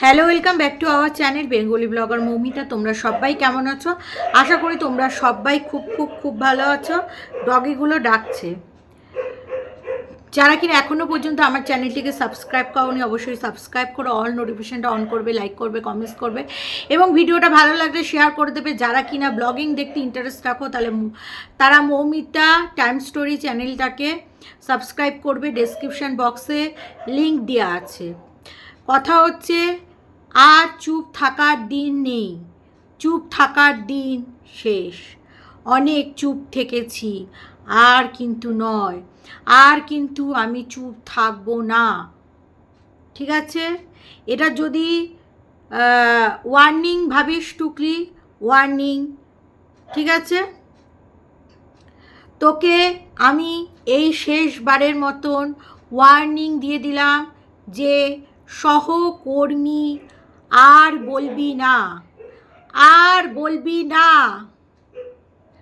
Hello, welcome back to our channel Bengali blogger Moumita. তোমরা সবাই কেমন আছো? আশা করি তোমরা সবাই খুব খুব খুব ভালো আছো। ডগিগুলো ডাকছে। যারা কিনা এখনও পর্যন্ত আমার চ্যানেলটিকে সাবস্ক্রাইব করোনি, অবশ্যই সাবস্ক্রাইব করে অল নোটিফিকেশনটা অন করবে, লাইক করবে, কমেন্টস করবে এবং ভিডিওটা ভালো লাগলে শেয়ার করে দেবে। যারা কিনা ব্লগিং দেখতে ইন্টারেস্ট রাখো তারা মৌমিতা টাইম স্টোরি চ্যানেলটাকে সাবস্ক্রাইব করবে। ডেসক্রিপশন বক্সে লিঙ্ক দেওয়া আছে। কথা হচ্ছে, আর চুপ থাকার দিন নেই, চুপ থাকার দিন শেষ। অনেক চুপ থেকেছি, আর কিন্তু নয়, আর কিন্তু আমি চুপ থাকবো না। ঠিক আছে? এটা যদি ওয়ার্নিং ভাবিস টুকলি, ওয়ার্নিং। ঠিক আছে? তোকে আমি এই শেষবারের মতন ওয়ার্নিং দিয়ে দিলাম যে সহকর্মী আর বলবি না, আর বলবি না।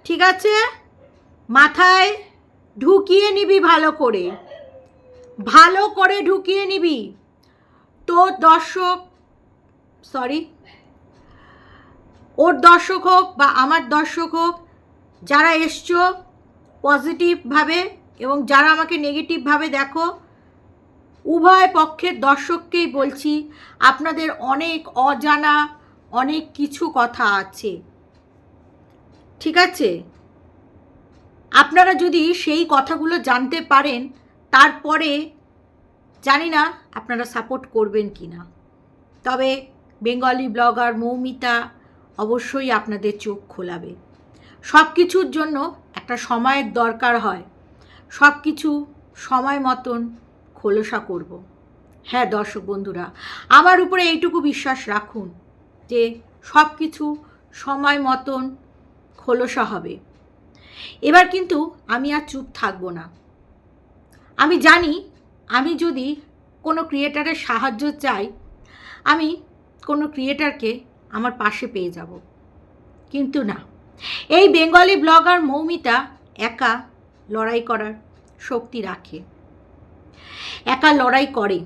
ঠিক আছে? মাথায় ঢুকিয়ে নিবি, ভালো করে, ভালো করে ঢুকিয়ে নিবি। তোর দর্শক, সরি, ওর দর্শক হোক বা আমার দর্শক হোক, যারা এসছো পজিটিভভাবে এবং যারা আমাকে নেগেটিভভাবে দেখো, উভয় পক্ষের দর্শককেই বলছি, আপনাদের অনেক অজানা অনেক কিছু কথা আছে। ঠিক আছে? আপনারা যদি সেই কথাগুলো জানতে পারেন, তারপরে জানি না আপনারা সাপোর্ট করবেন কি না। তবে বেঙ্গলি ব্লগার মৌমিতা অবশ্যই আপনাদের চোখ খোলাবে। সব কিছুর জন্য একটা সময়ের দরকার হয়, সব কিছু সময় মতন খোলসা করব। হ্যাঁ দর্শক বন্ধুরা, আমার উপরে এইটুকু বিশ্বাস রাখুন যে সব কিছু সময় মতন খোলসা হবে। এবার কিন্তু আমি আর চুপ থাকবো না। আমি জানি আমি যদি কোনো ক্রিয়েটারের সাহায্য চাই, আমি কোনো ক্রিয়েটারকে আমার পাশে পেয়ে যাব, কিন্তু না, এই বেঙ্গলি ব্লগার মৌমিতা একা লড়াই করার শক্তি রাখে, একা লড়াই করে।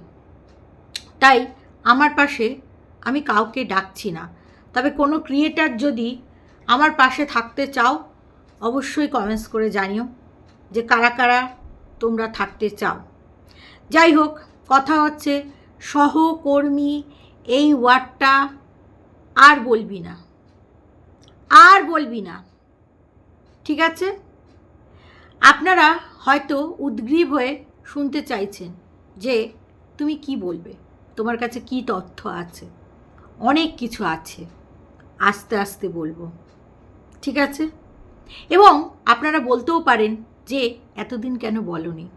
তাই আমার পাশে আমি কাউকে ডাকছি না। তবে কোনো ক্রিয়েটার যদি আমার পাশে থাকতে চাও, অবশ্যই কমেন্টস করে জানিও যে কারা কারা তোমরা থাকতে চাও। যাই হোক, কথা হচ্ছে, সহকর্মী এই ওয়ার্ডটা আর বলবি না, আর বলবি না। ঠিক আছে? আপনারা হয়তো উদ্গ্রীব হয়ে শুনতে চাইছেন যে তুমি কি বলবে, তোমার কাছে কি তথ্য আছে। অনেক কিছু আছে, আস্তে আস্তে বলবো। ঠিক আছে? এবং আপনারা বলতেও পারেন যে এতদিন কেন বলনি।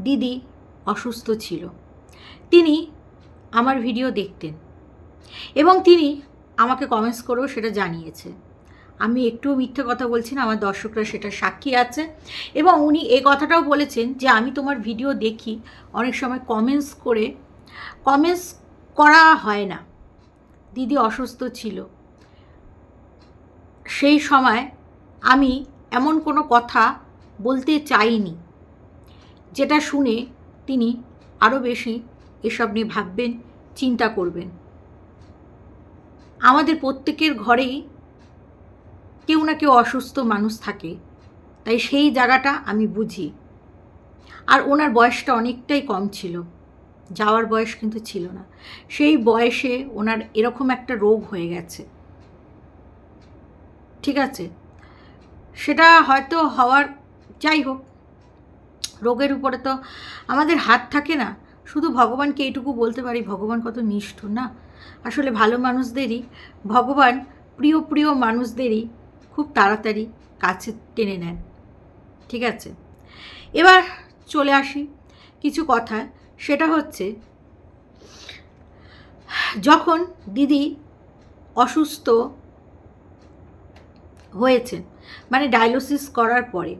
দিদি অসুস্থ ছিল, তিনি আমার ভিডিও দেখতেন এবং তিনি আমাকে কমেন্টস করেও সেটা জানিয়েছে। আমি একটুও মিথ্যে কথা বলছি না, আমার দর্শকরা সেটা সাক্ষী আছে। এবং উনি এই কথাটাও বলেছেন যে আমি তোমার ভিডিও দেখি, অনেক সময় কমেন্টস করা হয় না। দিদি অসুস্থ ছিল, সেই সময় আমি এমন কোনো কথা বলতে চাইনি যেটা শুনে তিনি আরও বেশি এসব নিয়ে ভাববেন, চিন্তা করবেন। আমাদের প্রত্যেকের ঘরেই কেউ না কেউ অসুস্থ মানুষ থাকে, তাই সেই জায়গাটা আমি বুঝি। আর ওনার বয়সটা অনেকটাই কম ছিল, যাওয়ার বয়স কিন্তু ছিল না। সেই বয়সে ওনার এরকম একটা রোগ হয়ে গেছে। ঠিক আছে? সেটা হয়তো হওয়ার, যাই হোক, রোগের উপরে তো আমাদের হাত থাকে না। শুধু ভগবানকে এইটুকু বলতে পারি, ভগবান কত নিষ্ঠুর না। আসলে ভালো মানুষদেরই ভগবান প্রিয় প্রিয় মানুষদেরই খুব তাড়াতাড়ি কাছে টেনে নেন। ঠিক আছে? এবার চলে আসি কিছু কথায়। সেটা হচ্ছে, যখন দিদি অসুস্থ হয়েছেন, মানে ডায়ালিসিস করার পরে,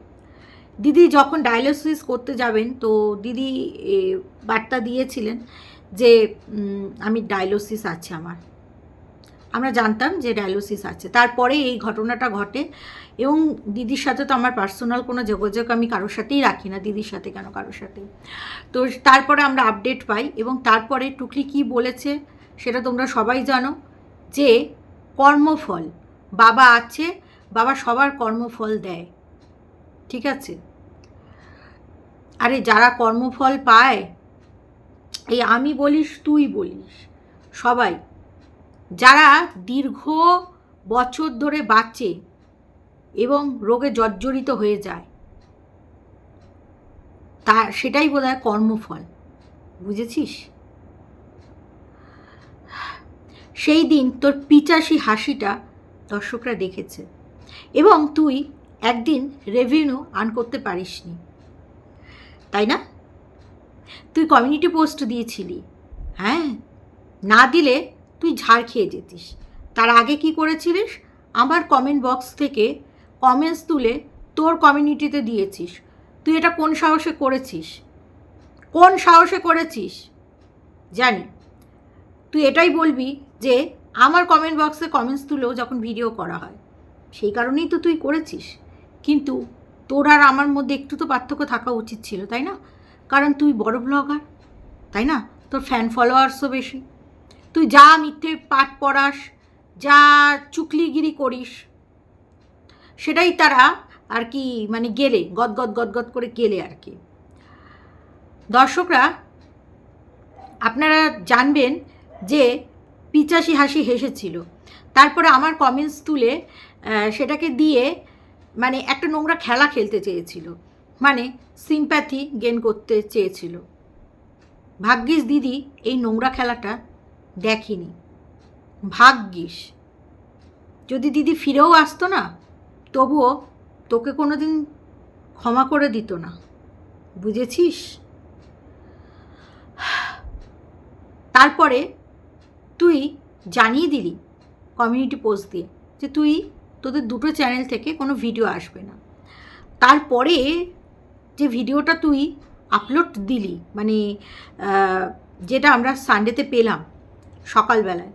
দিদি যখন ডায়ালিসিস করতে যাবেন, তো দিদি বার্তা দিয়েছিলেন যে আমি ডায়ালিসিস আছে আমার। আমরা জানতাম যে ডায়ালিসিস আছে। তারপরে এই ঘটনাটা ঘটে এবং দিদির সাথে তো আমার পার্সোনাল কোনো যোগাযোগ আমি কারোর সাথেই রাখি না, দিদির সাথে কেন কারোর সাথে। তো তারপরে আমরা আপডেট পাই এবং তারপরে টুকলি কি বলেছে সেটা তোমরা সবাই জানো যে কর্মফল বাবা আছে, বাবা সবার কর্মফল দেয়, ঠিক আছে? আরে যারা কর্মফল পায়, এই আমি বলিস তুই বলিস সবাই, যারা দীর্ঘ বছর ধরে বাঁচে এবং রোগে জর্জরিত হয়ে যায়, সেটাই বোধহয় কর্মফল, বুঝেছিস? সেই দিন তোর পিচাসি হাসিটা দর্শকরা দেখেছে এবং তুই একদিন রেভিনিউ আর্ন করতে পারিসনি, তাই না? তুই কমিউনিটি পোস্ট দিয়েছিলি, হ্যাঁ, না দিলে তুই ঝাড় খেয়ে যেতিস। তার আগে কি করেছিলিস? আমার কমেন্ট বক্স থেকে কমেন্টস তুলে তোর কমিউনিটিতে দিয়েছিস। তুই এটা কোন সাহসে করেছিস? কোন সাহসে করেছিস জানি। তুই এটাই বলবি যে আমার কমেন্ট বক্সে কমেন্টস তুলেও যখন ভিডিও করা হয়, সেই কারণেই তো তুই করেছিস। কিন্তু তোর আর আমার মধ্যে একটু তো পার্থক্য থাকা উচিত ছিল, তাই না? কারণ তুই বড় ব্লগার, তাই না? তোর ফ্যান ফলোয়ার্সও বেশি। তুই যা মিথ্যে পাঠ পড়াস, যা চুকলিগিরি করিস, সেটাই তারা আর কি মানে গেলে গদগদ গদগদ করে গেলে আর কি। দর্শকরা আপনারা জানবেন যে পিচাসি হাসি হেসেছিল, তারপরে আমার কমেন্টস তুলে সেটাকে দিয়ে মানে একটা নোংরা খেলা খেলতে চেয়েছিল, মানে সিম্প্যাথি গেন করতে চেয়েছিল। ভাগ্যিস দিদি এই নোংরা খেলাটা দেখিনি, ভাগ্যিস। যদি দিদি ফিরেও আসতো না, তবুও তোকে কোনো দিন ক্ষমা করে দিত না, বুঝেছিস? তারপরে তুই জানিয়ে দিলি কমিউনিটি পোস্ট দিয়ে যে তোদের দুটো চ্যানেল থেকে কোনো ভিডিও আসবে না। তারপরে যে ভিডিওটা তুই আপলোড দিলি, মানে যেটা আমরা সানডেতে পেলাম সকালবেলায়,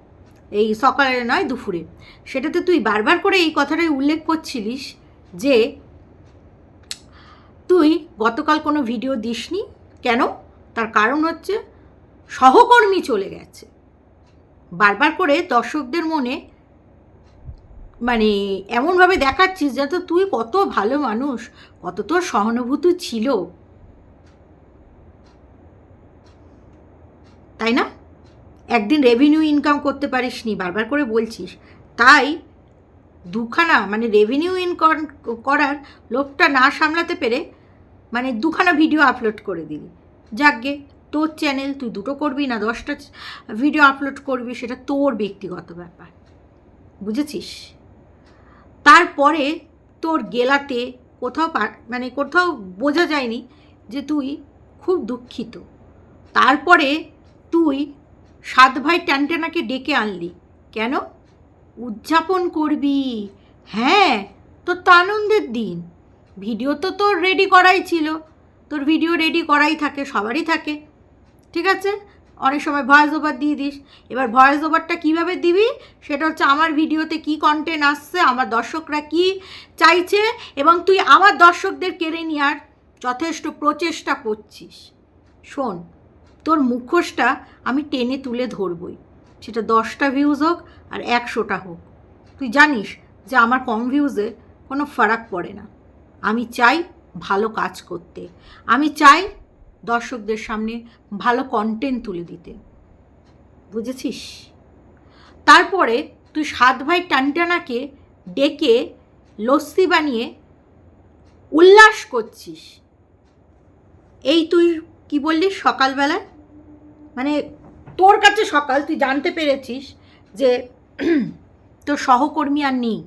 এই সকালে নয় দুপুরে, সেটাতে তুই বারবার করে এই কথাটাই উল্লেখ করছিলিস যে তুই গতকাল কোনো ভিডিও দিসনি। কেন? তার কারণ হচ্ছে সহকর্মী চলে গেছে। বারবার করে দর্শকদের মনে মানে এমনভাবে দেখাচ্ছিস যাতে তুই কত ভালো মানুষ, কত তোর সহানুভূতি ছিল, তাই না? একদিন রেভিনিউ ইনকাম করতে পারিসনি, বারবার করে বলছিস, তাই দুখানা মানে রেভিনিউ ইনকাম করার লোভটা না সামলাতে পেরে মানে দুখানা ভিডিও আপলোড করে দিলি। যাকগে, তোর চ্যানেল, তুই দুটো করবি না 10টা ভিডিও আপলোড করবি, সেটা তোর ব্যক্তিগত ব্যাপার, বুঝেছিস? তারপরে তোর গেলাতে কোথাও বোঝা যায়নি যে তুই খুব দুঃখিত। তারপরে তুই 7 ভাই ট্যানট্যানাকে ডেকে আনলি, কেন? উদযাপন করবি। হ্যাঁ, তোর তো আনন্দের দিন। ভিডিও তো তোর রেডি করাই ছিল, তোর ভিডিও রেডি করাই থাকে, সবারই থাকে, ঠিক আছে? অনেক সময় ভয়েস ওভার দিয়ে দিস। এবার ভয়েস ওভারটা কীভাবে দিবি সেটা হচ্ছে আমার ভিডিওতে কি কন্টেন্ট আসছে, আমার দর্শকরা কি চাইছে, এবং তুই আমার দর্শকদের কেড়ে নেওয়ার যথেষ্ট প্রচেষ্টা করছিস। শোন, তোর মুখোশটা আমি টেনে তুলে ধরবই, সেটা 10টা ভিউজ হোক আর 100টা হোক। তুই জানিস যে আমার কম ভিউজে কোনো ফারাক পড়ে না। আমি চাই ভালো কাজ করতে, আমি চাই দর্শকদের সামনে ভালো কন্টেন্ট তুলে দিতে, বুঝেছিস? তারপরে তুই 7 ভাই টানটানাকে ডেকে লস্যি বানিয়ে উল্লাস করছিস। এই তুই কি বললি সকালবেলায়, মানে তোর কাছে সকাল তুই জানতে পেরেছিস যে তোর সহকর্মী আর নেই,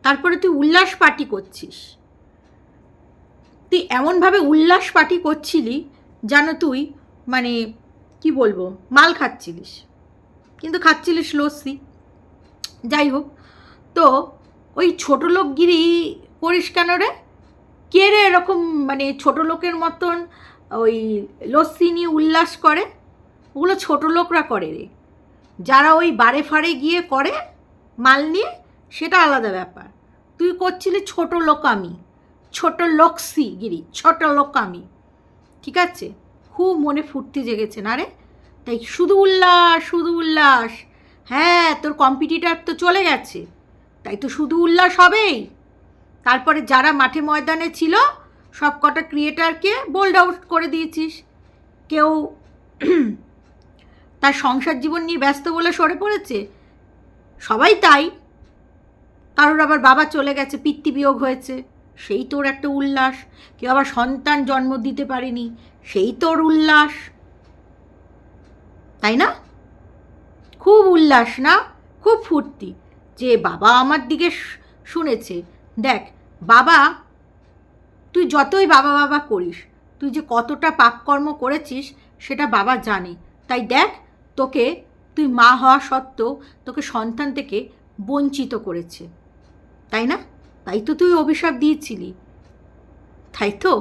তারপরে তুই উল্লাস পার্টি করছিস। তুই এমনভাবে উল্লাস পার্টি করছিলি যেন তুই মানে কি বলবো মাল খাচ্ছিলিস, কিন্তু খাচ্ছিলিস লস্যি। যাই হোক, তো ওই ছোটো লোকগিরি করিস কেন রে? কে রে এরকম মানে ছোটো লোকের মতন ওই লস্যি নিয়ে উল্লাস করে? ওগুলো ছোটো লোকরা করে রে, যারা ওই বারে ফারে গিয়ে করে মাল নিয়ে, সেটা আলাদা ব্যাপার। তুই করছিলি ছোটো লোকামি, ছোটো লোকসিগিরি, ছোটো লোকামি, ঠিক আছে? খুব মনে ফুর্তি জেগেছে না রে? তাই শুধু উল্লাস, শুধু উল্লাস। হ্যাঁ, তোর কম্পিটিটার তো চলে গেছে, তাই তো শুধু উল্লাস হবেই। তারপরে যারা মাঠে ময়দানে ছিল সব কটা ক্রিয়েটারকে বোল্ড আউট করে দিয়েছিস। কেউ তার সংসার জীবন নিয়ে ব্যস্ত বলে সরে পড়েছে, সবাই তাই। কারোর আবার বাবা চলে গেছে, পিতৃবিয়োগ হয়েছে, সেই তোর একটা উল্লাস। কেউ আবার সন্তান জন্ম দিতে পারেনি, সেই তোর উল্লাস, তাই না? খুব উল্লাস না, খুব ফুর্তি যে বাবা আমার দিকে শুনেছে। দেখ বাবা, তুই যতই বাবা বাবা করিস, তুই যে কতটা পাপকর্ম করেছিস সেটা বাবা জানে। তাই দেখ, তোকে, তুই মা হওয়া সত্ত্বেও তোকে সন্তান থেকে বঞ্চিত করেছে, তাই না? তাই তো তুই অভিশাপ দিয়েছিলি, তাই তো?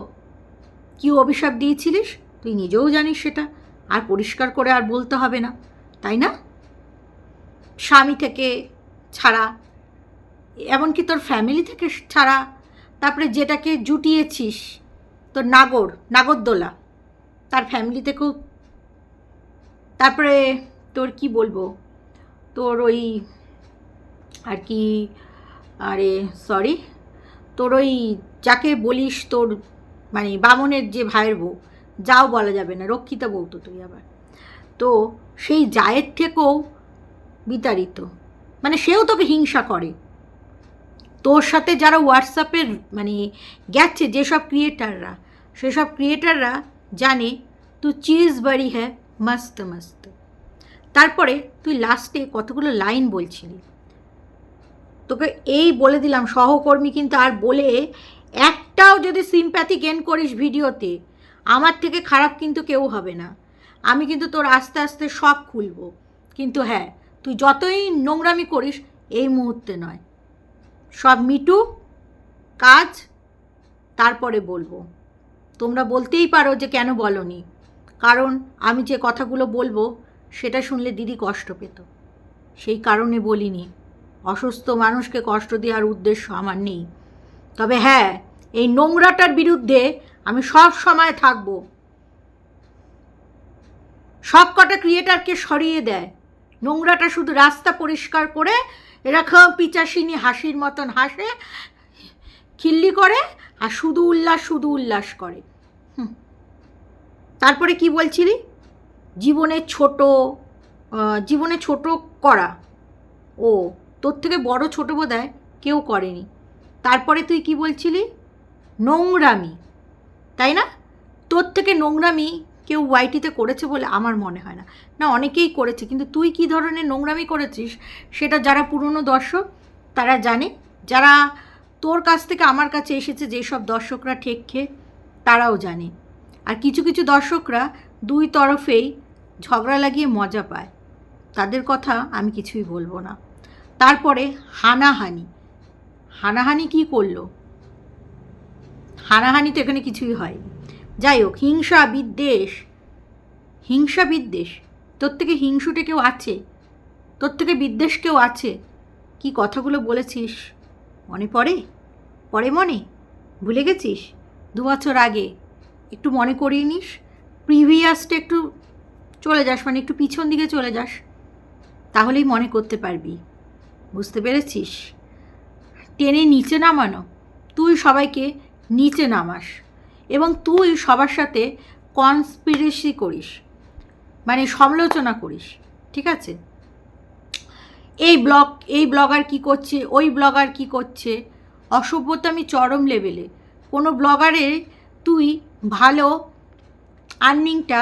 কি অভিশাপ দিয়েছিলিস তুই নিজেও জানিস সেটা, আর পরিষ্কার করে আর বলতে হবে না, তাই না? স্বামী থেকে ছাড়া, এমনকি তোর ফ্যামিলি থেকে ছাড়া, তারপরে যেটাকে জুটিয়েছিস তোর নাগরদোলা, তার ফ্যামিলি থেকেও, তারপরে তোর কি বলবো, তোর ওই আর কি, আরে সরি, তোর ওই যাকে বলিস তোর মানে বামনের যে ভাইয়ের বউ, যাও বলা যাবে না, রক্ষিতা বউ তো তুই আবার, তো সেই জায়ের থেকেও বিতাড়িত, মানে সেও তোকে হিংসা করে। তোর সাথে যারা হোয়াটসঅ্যাপের মানে গেছে যেসব ক্রিয়েটাররা, সেসব ক্রিয়েটাররা জানে তুই চিজ বাড়ি হ্যাঁ মস্ত মস্ত। তারপরে তুই লাস্টে কতগুলো লাইন বলছিলি, তোকে এই বলে দিলাম সহকর্মী কিন্তু আর বলে একটাও যদি সিম্প্যাথি গেন করিস ভিডিওতে, আমার থেকে খারাপ কিন্তু কেউ হবে না। আমি কিন্তু তোর আস্তে আস্তে সব খুলব, কিন্তু হ্যাঁ তুই যতই নোংরামি করিস এই মুহূর্তে নয়, সব মিটুক কাজ, তারপরে বলবো। তোমরা বলতেই পারো যে কেন বলনি, কারণ আমি যে কথাগুলো বলবো সেটা শুনলে দিদি কষ্ট পেত, সেই কারণে বলিনি। অসুস্থ মানুষকে কষ্ট দেওয়ার উদ্দেশ্য আমার নেই। তবে হ্যাঁ, এই নোংরাটার বিরুদ্ধে আমি সব সময় থাকবো। সব কটা ক্রিয়েটারকে সরিয়ে দেয়, নোংরাটা শুধু রাস্তা পরিষ্কার করে এরকম পিচাসিনী হাসির মতন হাসে, খিল্লি করে, আর শুধু উল্লাস করে। তারপরে কি বলছিলি, জীবনে ছোট করা, ও তোর থেকে বড় ছোট বোধহয় কেউ করেনি। তারপরে তুই কি বলছিলি, নোংরামি, তাই না? তোর থেকে নোংরামি কেউ ওয়াইটিতে করেছে বলে আমার মনে হয় না, না অনেকেই করেছে, কিন্তু তুই কি ধরনের নোংরামি করেছিস সেটা যারা পুরনো দর্শক তারা জানে, যারা তোর কাছ থেকে আমার কাছে এসেছে যেসব দর্শকরা ঠেক খেয়ে তারাও জানে। আর কিছু কিছু দর্শকরা দুই তরফেই ঝগড়া লাগিয়ে মজা পায়, তাদের কথা আমি কিছুই বলবো না। তারপরে হানাহানি কি করলো? হানাহানি তো এখানে কিছুই হয়। যাই হোক, হিংসা বিদ্বেষ, তোর থেকে হিংসুটে কেউ আছে? তোর থেকে বিদ্বেষ কেউ আছে? কি কথাগুলো বলেছিস মনে পড়ে মনে ভুলে গেছিস? 2 বছর আগে একটু মনে করিয়ে নিস, প্রিভিয়াসটা একটু চলে যাস, মানে একটু পিছন দিকে চলে যাস, তাহলেই মনে করতে পারবি। বুঝতে পেরেছিস? টেনে নিচে নামানো, তুই সবাইকে নিচে নামাস এবং তুই সবার সাথে কনস্পিরেসি করিস, মানে সমালোচনা করিস, ঠিক আছে? এই ব্লগার কি করছে, ওই ব্লগার কি করছে, অসভ্যতামি চরম লেভেলে। কোনো ব্লগারের তুই ভালো আর্নিংটা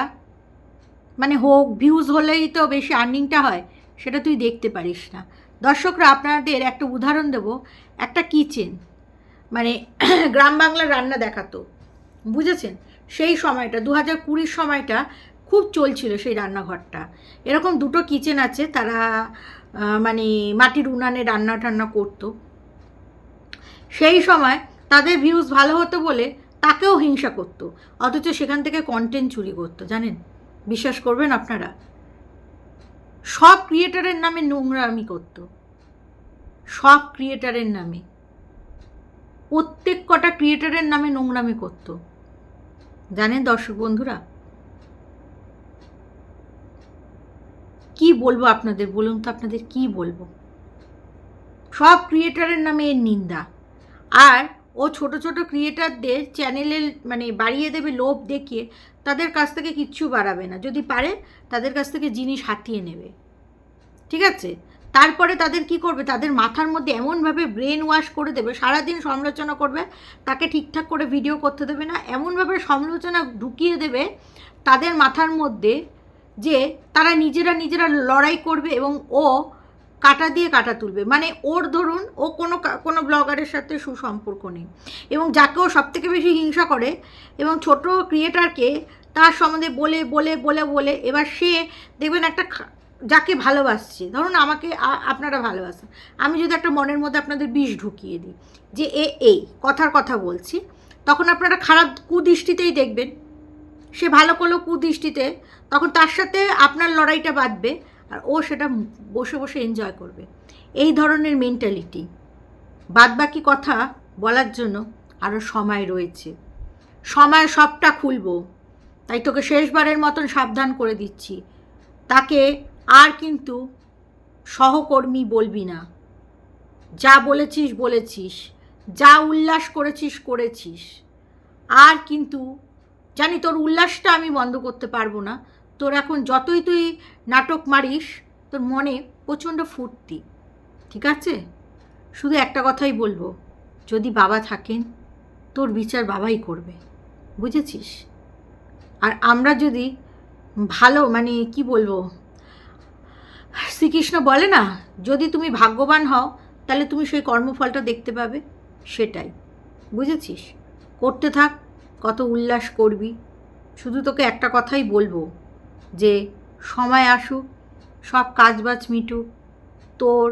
মানে হোক, ভিউজ হলেই তো বেশি আর্নিংটা হয়, সেটা তুই দেখতে পারিস না। দর্শকরা আপনাদের একটা উদাহরণ দেব, একটা কিচেন মানে গ্রাম বাংলার রান্না দেখাতো, বুঝেছেন? সেই সময়টা 2020 সময়টা খুব চলছিল সেই রান্নাঘরটা। এরকম 2টো কিচেন আছে, তারা মানে মাটির উনানে রান্না টান্না করতো। সেই সময় তাদের ভিউজ ভালো হতো বলে তাকেও হিংসা করতো, অথচ সেখান থেকে কন্টেন্ট চুরি করতো, জানেন? বিশ্বাস করবেন আপনারা? সব ক্রিয়েটারের নামে নোংরামি করতো, সব ক্রিয়েটারের নামে, প্রত্যেক কটা ক্রিয়েটারের নামে নোংরামি করতো, জানেন দর্শক বন্ধুরা? কি বলবো আপনাদের, বলুন তো আপনাদের কি বলবো? সব ক্রিয়েটারের নামে এর নিন্দা। আর ও ছোট ছোট ক্রিয়েটারদের চ্যানেলে মানে বাড়িয়ে দেবে লোভ দেখিয়ে, তাদের কাছ থেকে কিচ্ছু বাড়াবে না, যদি পারে তাদের কাছ থেকে জিনিস হাতিয়ে নেবে, ঠিক আছে? তারপরে তাদের কি করবে, তাদের মাথার মধ্যে এমনভাবে ব্রেন ওয়াশ করে দেবে, সারাদিন সমালোচনা করবে, তাকে ঠিকঠাক করে ভিডিও করতে দেবে না, এমনভাবে সমালোচনা ঢুকিয়ে দেবে তাদের মাথার মধ্যে যে তারা নিজেরা লড়াই করবে এবং ও কাটা দিয়ে কাটা তুলবে। মানে ওর ধরুন ও কোনো ব্লগারের সাথে সুসম্পর্ক নেই, এবং যাকে ও সবথেকে বেশি হিংসা করে এবং ছোট ক্রিয়েটারকে তার সম্বন্ধে বলে বলে বলে বলে এবার সে দেখবেন একটা যাকে ভালোবাসছে, ধরুন আমাকে আপনারা ভালোবাসেন, আমি যদি একটা মনের মধ্যে আপনাদের বিষ ঢুকিয়ে দিই যে এই কথার কথা বলছি, তখন আপনারা খারাপ কুদৃষ্টিতেই দেখবেন, সে ভালো করলেও কুদৃষ্টিতে, তখন তার সাথে আপনার লড়াইটা বাঁধবে আর ও সেটা বসে বসে এনজয় করবে। এই ধরনের মেন্টালিটি। বাদবাকি কথা বলার জন্য আরও সময় রয়েছে, সময় সবটা খুলবো, তাই তোকে শেষবারের মতন সাবধান করে দিচ্ছি, তাকে আর কিন্তু সহকর্মী বলবি না। যা বলেছিস বলেছিস, যা উল্লাস করেছিস করেছিস, আর কিন্তু জানি তোর উল্লাসটা আমি বন্ধ করতে পারবো না। তোর এখন যতই তুই নাটক মারিস, তোর মনে প্রচণ্ড ফুর্তি, ঠিক আছে? শুধু একটা কথাই বলবো, যদি বাবা থাকেন তোর বিচার বাবাই করবে, বুঝেছিস? আর আমরা যদি ভালো মানে কি বলবো, শ্রীকৃষ্ণ বলে না, যদি তুমি ভাগ্যবান হও তাহলে তুমি সেই কর্মফলটা দেখতে পাবে, সেটাই, বুঝেছিস? করতে থাক, কত উল্লাস করবি। শুধু তোকে একটা কথাই বলবো যে সময় আসুক, সব কাজবাজ মিটুক, তোর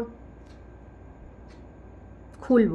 খুলব।